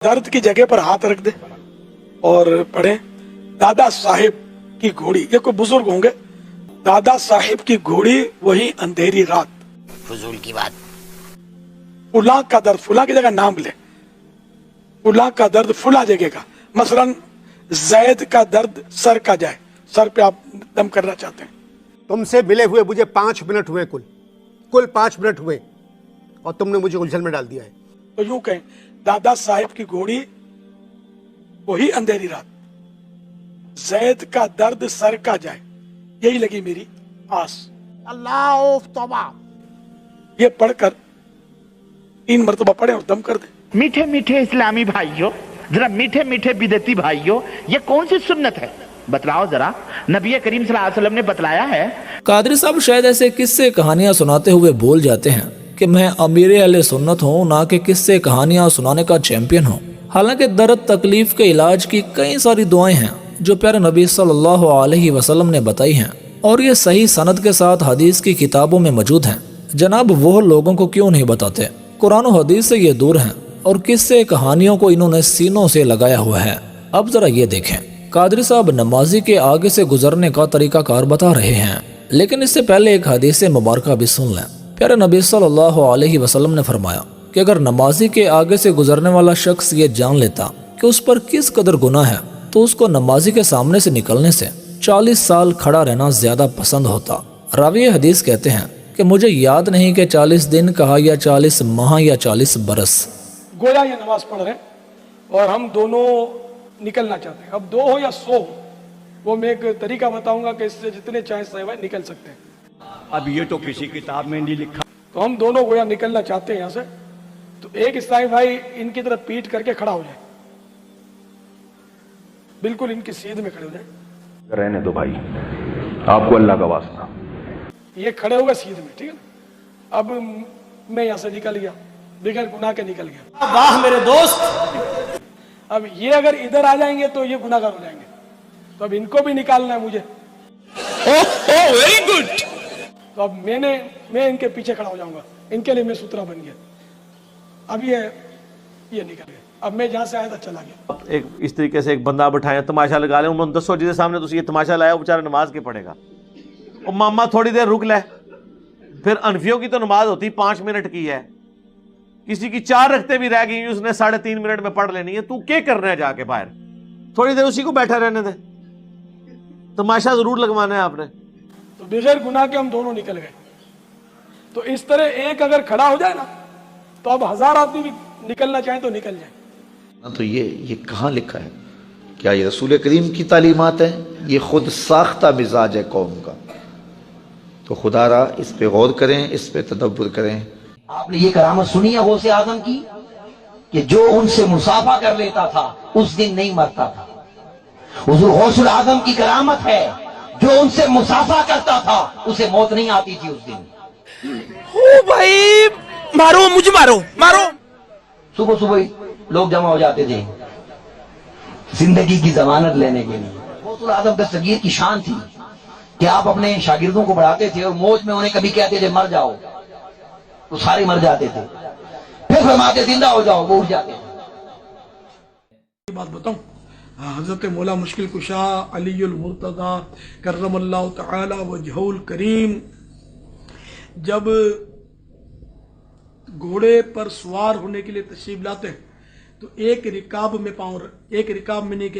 दर्द की जगह पर हाथ रख दे और पढ़े, दादा साहिब की घोड़ी। ये कोई बुजुर्ग होंगे, दादा साहिब की घोड़ी वही अंधेरी रात। फजूल की बात। फुला का दर्द, फुला की जगह नाम ले, फुला का दर्द फुला जगह का। मसलन जैद का दर्द सर का जाए, सर पे आप दम करना चाहते हैं। तुमसे मिले हुए मुझे 5 मिनट हुए, कुल 5 मिनट हुए, और तुमने मुझे उलझन में डाल दिया है। तो यूं कहें, दादा साहिब की घोड़ी वही अंधेरी रात, जैद का दर्द सर का जाए, यही लगी मेरी आस। अल्लाह तौबा। ये पढ़कर 3 मरतबा पढ़े और दम कर दे। मीठे मीठे इस्लामी भाइयों, जरा मीठे मीठे बिदती भाइयों, ये कौन सी सुन्नत है बतलाओ जरा। नबी करीम सल्लल्लाहु अलैहि वसल्लम ने बतलाया है। कादरी साहब शायद ऐसे किस्से कहानियां सुनाते हुए बोल जाते हैं कि मैं अमीर अहले सुन्नत हूँ, ना कि किस्से कहानियां सुनाने का चैंपियन हूँ। हालांकि दर्द तकलीफ के इलाज की कई सारी दुआएं हैं जो प्यारे नबी सल्लल्लाहु अलैहि वसल्लम ने बताई हैं, और ये सही सनद के साथ हदीस की किताबों में मौजूद हैं। जनाब वो लोगों को क्यों नहीं बताते? कुरान और हदीस से ये दूर हैं और किस्से कहानियों को इन्होंने सीनों से लगाया हुआ है। अब जरा ये देखें, कादरी साहब नमाजी के आगे से गुजरने का तरीका कार बता रहे हैं, लेकिन इससे पहले एक हदीस मुबारक भी सुन लें। प्यारे नबी सल्लल्लाहु अलैहि वसल्लम ने फरमाया कि अगर नमाजी के आगे से गुजरने वाला शख्स ये जान लेता कि उस पर किस कदर गुनाह है, तो उसको नमाजी के सामने से निकलने से 40 साल खड़ा रहना ज्यादा पसंद होता। रावी हदीस कहते हैं कि मुझे याद नहीं कि 40 दिन कहा या 40 माह या 40 बरस। गोया ये नमाज पढ़ रहे हैं और हम दोनों निकलना चाहते हैं। अब 2 हो या 100 हो, वो मैं एक तरीका बताऊंगा कि इससे जितने चाहे सहवाए निकल सकते हैं। अब ये तो किसी किताब में नहीं लिखा। तो हम दोनों गोया निकलना चाहते हैं यहाँ से। तो एक इस्लामी भाई इनकी तरफ पीठ करके खड़ा हो जाए, बिल्कुल इनकी सीध में खड़े हो जाए। रहने दो भाई, आपको अल्लाह का वास्ता। ये खड़े हो गए सीध में, ठीक है ना। अब मैं यहाँ से निकल गया, बगैर गुनाह के निकल गया। वाह मेरे दोस्त। अब ये अगर इधर आ जाएंगे तो ये गुनाहगार हो जाएंगे, तो अब इनको भी निकालना है मुझे। Very good. तो अब मैं इनके पीछे खड़ा हो जाऊंगा, इनके लिए मैं सूत्रा बन गया। अब ये निकल गए। अब मैं जहां से आया था चला गया। एक इस तरीके से एक बंदा बिठाया, तमाशा लगा ले, उन्होंने दसो जिसके सामने तुम ये तमाशा लाया, वो बेचारा नमाज के पढ़ेगा। और मामा थोड़ी देर रुक ले, फिर अनफियों की तो नमाज होती 5 मिनट की है, किसी की 4 रखते भी रह गई, उसने 3.5 मिनट में पढ़ लेनी है। तू क्या करना है जाके बाहर? थोड़ी देर उसी को बैठा रहने दे, तमाशा जरूर लगवाना है आपने। तो बगैर गुनाह के हम दोनों निकल गए। तो इस तरह एक अगर खड़ा हो जाए ना, तो अब 1000 आदमी भी निकलना चाहे तो निकल जाए। तो ये कहाँ लिखा है? क्या ये रसूल करीम की तालीमात है? ये खुद साख्ता मिजाज है कौम का। तो खुदारा इस पे गौर करें, इस पे तदब्बुर करें। आपने ये करामत सुनी है गौसे आजम की कि जो उनसे मुसाफा कर लेता था उस दिन नहीं मरता था। हुजूर गौसुल आजम की करामत है, जो उनसे मुसाफा करता था उसे मौत नहीं आती थी उस दिन। ओ भाई मारो, मुझे मारो मारो। सुबह सुबह लोग जमा हो जाते थे जिंदगी की जमानत लेने के लिए। गौसुल आजम दस्तगीर की शान थी कि आप अपने शागिर्दों को बढ़ाते थे और मौज में उन्हें कभी कहते थे मर जाओ, तो सारे मर जाते थे। फिर फरमाते जिंदा हो जाओ, वो उठ जाते थे। बात बताऊं, हजरत मौला मुश्किल कुशा अलीउल मुर्तजा करमल्लाहु तआला वजहुल करीम जब घोड़े पर सवार होने के लिए तशरीफ लाते हैं, तो एक रिकाब में नहीं,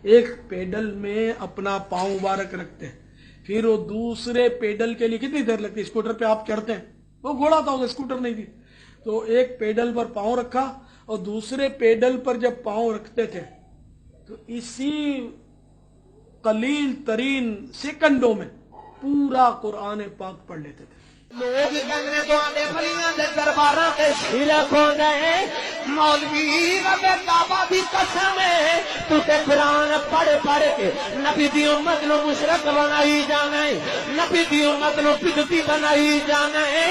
एक पेडल में अपना पांव मुबारक रखते हैं। फिर वो दूसरे पेडल के लिए कितनी देर लगती है? स्कूटर पे आप चढ़ते हैं, वो घोड़ा था, स्कूटर नहीं थी। तो एक पेडल पर पांव रखा और दूसरे पेडल पर जब पांव रखते थे तो इसी कलील तरीन सेकंडों में पूरा कुरान पाक पढ़ लेते थे। लोग कहने तो आने बलियां दे दरबारा के सिर खो गए, मौलवी रबे काबा दी कसम है, तू ते कुरान पढ़ पढ़ के नबी दी उम्मत नु मुशरक बनाई जाना है, नबी दी उम्मत नु बिदती बनाई जाना है।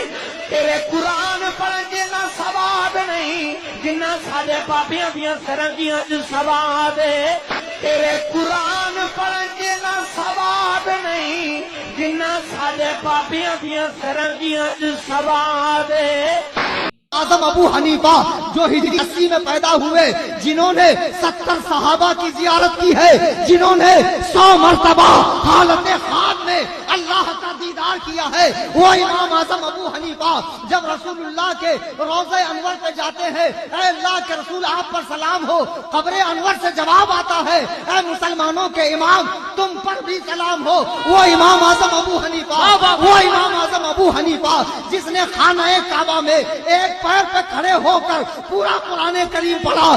तेरे कुरान पढ़न जिन्ना सवाब नहीं जिन्ना साडे बाबियां दियां सरंगियां च सवाब है। तेरे कुरान पढ़न जिन्ना सवाब नहीं जिन्ना साडे बाबियां दियां सरंगियां च सवाब है। आजम अबू हनीफा जो हिजरी 80 में पैदा हुए, जिन्होंने 70 सहाबा की जियारत की है, जिन्होंने 100 मरतबा हालत खाद में अल्लाह का दीदार किया है, वो इमाम आजम अबू हनीफा जब रसूलुल्लाह के रोज़े अनवर पे जाते हैं, ऐ अल्लाह के रसूल आप पर सलाम हो, कब्रे अनवर से जवाब आता है, ऐ मुसलमानों के इमाम तुम पर भी सलाम हो। वो इमाम आजम अबू हनीफा, वो इमाम आजम अबू हनीफा जिसने खाना काबा में एक पैर पे खड़े होकर पूरा कुरान करीम पढ़ा।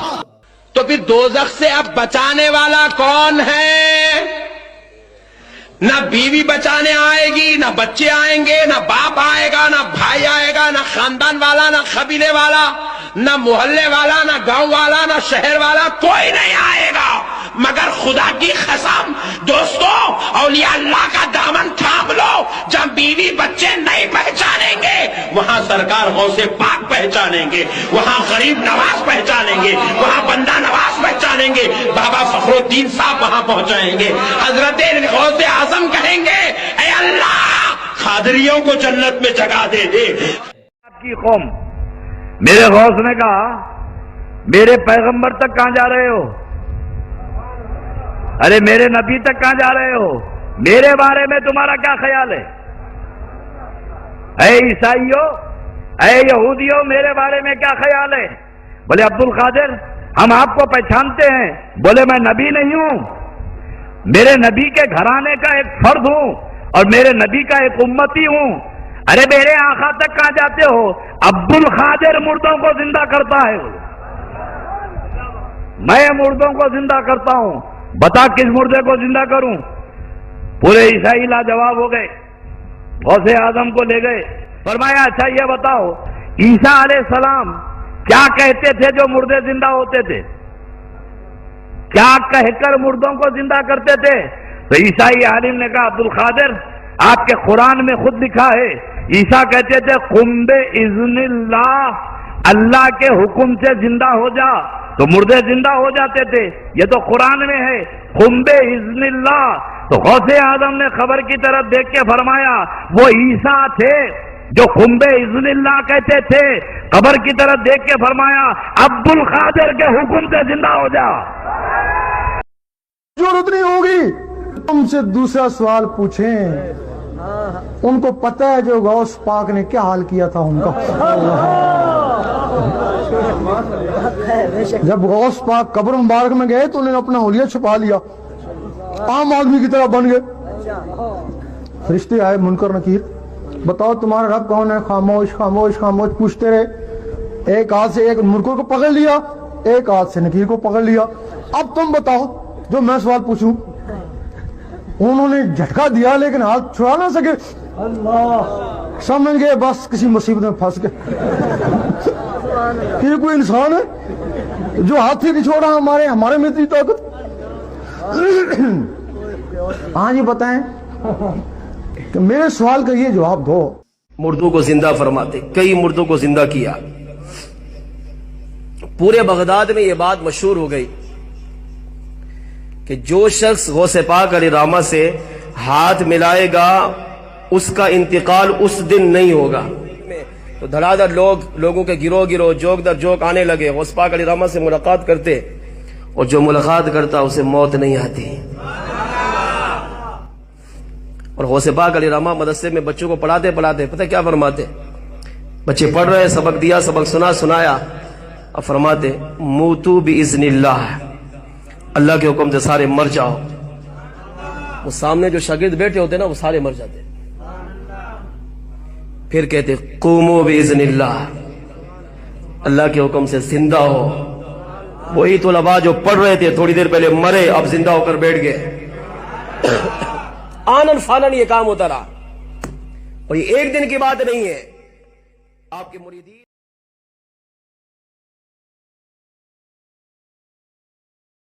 तो फिर दोजख से अब बचाने वाला कौन है? ना बीवी बचाने आएगी, ना बच्चे आएंगे, ना बाप आएगा, ना भाई आएगा, ना खानदान वाला, ना कबीले वाला, ना मोहल्ले वाला, ना गांव वाला, ना शहर वाला, कोई नहीं आएगा मगर खुदा की कसम। दोस्तों, औलिया अल्लाह का दामन थाम लो। जब बीवी बच्चे नहीं पहचानेंगे वहां सरकार गौसे पाक पहचानेंगे, वहां गरीब नवाज पहचानेंगे, वहां बंदा नवाज पहचानेंगे, बाबा फखरुद्दीन साहब वहां पहुंचाएंगे, हजरत गौसे आजम कहेंगे ऐ अल्लाह खादरियों को जन्नत में जगह दे दे। की कौम, मेरे गौस ने कहा मेरे पैगंबर तक कहां जा रहे हो? अरे मेरे नबी तक कहां जा रहे हो? मेरे बारे में तुम्हारा क्या ख्याल है? ऐ ईसाइयों, ऐ यहूदियों, मेरे बारे में क्या ख्याल है? बोले अब्दुल कादिर हम आपको पहचानते हैं। बोले मैं नबी नहीं हूं, मेरे नबी के घराने का एक फर्द हूं और मेरे नबी का एक उम्मती हूं। अरे मेरे आका तक कहां जाते हो? अब्दुल कादिर मुर्दों को जिंदा करता है, मैं मुर्दों को जिंदा करता हूं। बता किस मुर्दे को जिंदा करूं? पूरे ईसाई लाजवाब हो गए, गौसे आजम को ले गए, फरमाया अच्छा ये बताओ ईसा अलैहिस्सलाम क्या कहते थे जो मुर्दे जिंदा होते थे? क्या कहकर मुर्दों को जिंदा करते थे? तो ईसाई आलिम ने कहा अब्दुल कादिर आपके कुरान में खुद लिखा है, ईसा कहते थे कुम्बे इज़्निल्लाह, अल्लाह के हुक्म से जिंदा हो जा, तो मुर्दे जिंदा हो जाते थे। ये तो कुरान में है कुम्बे इज़्निल्लाह। तो गौसे आजम ने खबर की तरफ देख के फरमाया वो ईसा थे जो कुम्बे इज़्निल्लाह कहते थे। खबर की तरफ देख के फरमाया अब्दुल कादिर के हुक्म से जिंदा हो जा। जरूरत नहीं होगी तुमसे दूसरा सवाल पूछें, उनको पता है जो गौस पाक ने क्या हाल किया था उनका। जब गौस पाक कब्र मुबारक में गए तो उन्होंने अपना हुलिया छुपा लिया, आम आदमी की तरह बन गए। फरिश्ते आए मुनकर नकीर, बताओ तुम्हारा रब कौन है? खामोश खामोश खामोश पूछते रहे। एक हाथ से एक मुनकर को पकड़ लिया, एक हाथ से नकीर को पकड़ लिया। अब तुम बताओ जो मैं सवाल पूछूं। उन्होंने झटका दिया लेकिन हाथ छुड़ा ना सके। अल्लाह, समझ गए बस किसी मुसीबत में फंस गए। ये कोई इंसान है जो हाथ ही नहीं छोड़ा हमारे में इतनी ताकत। हाँ जी बताएं कि मेरे सवाल का ये जवाब दो। मुर्दों को जिंदा फरमाते, कई मुर्दों को जिंदा किया। पूरे बगदाद में ये बात मशहूर हो गई कि जो शख्स गौसे पाक अलैहिर्रहमा से हाथ मिलाएगा उसका इंतकाल उस दिन नहीं होगा। तो धड़ाधड़ लोगों के गिरोह गिरोह जोक दर जोक आने लगे, गौसे पाक अलैहिर्रहमा से मुलाकात करते, और जो मुलाकात करता उसे मौत नहीं आती। और गौसे पाक अलैहिर्रहमा मदरसे में बच्चों को पढ़ाते पढ़ाते पता क्या फरमाते? बच्चे पढ़ रहे, सबक दिया, सबक सुनाया, अब फरमाते मूतू बिइज़्निल्लाह, अल्लाह के हुक्म से सारे मर जाओ। वो सामने जो शागिर्द बैठे होते ना वो सारे मर जाते। फिर कहते क़ूमू बिइज़्निल्लाह, अल्लाह के हुक्म से जिंदा हो। वही तुलबा जो पढ़ रहे थे थोड़ी देर पहले मरे, अब जिंदा होकर बैठ गए। आनन फानन ये काम होता रहा, और ये एक दिन की बात नहीं है। आपके मुरीदी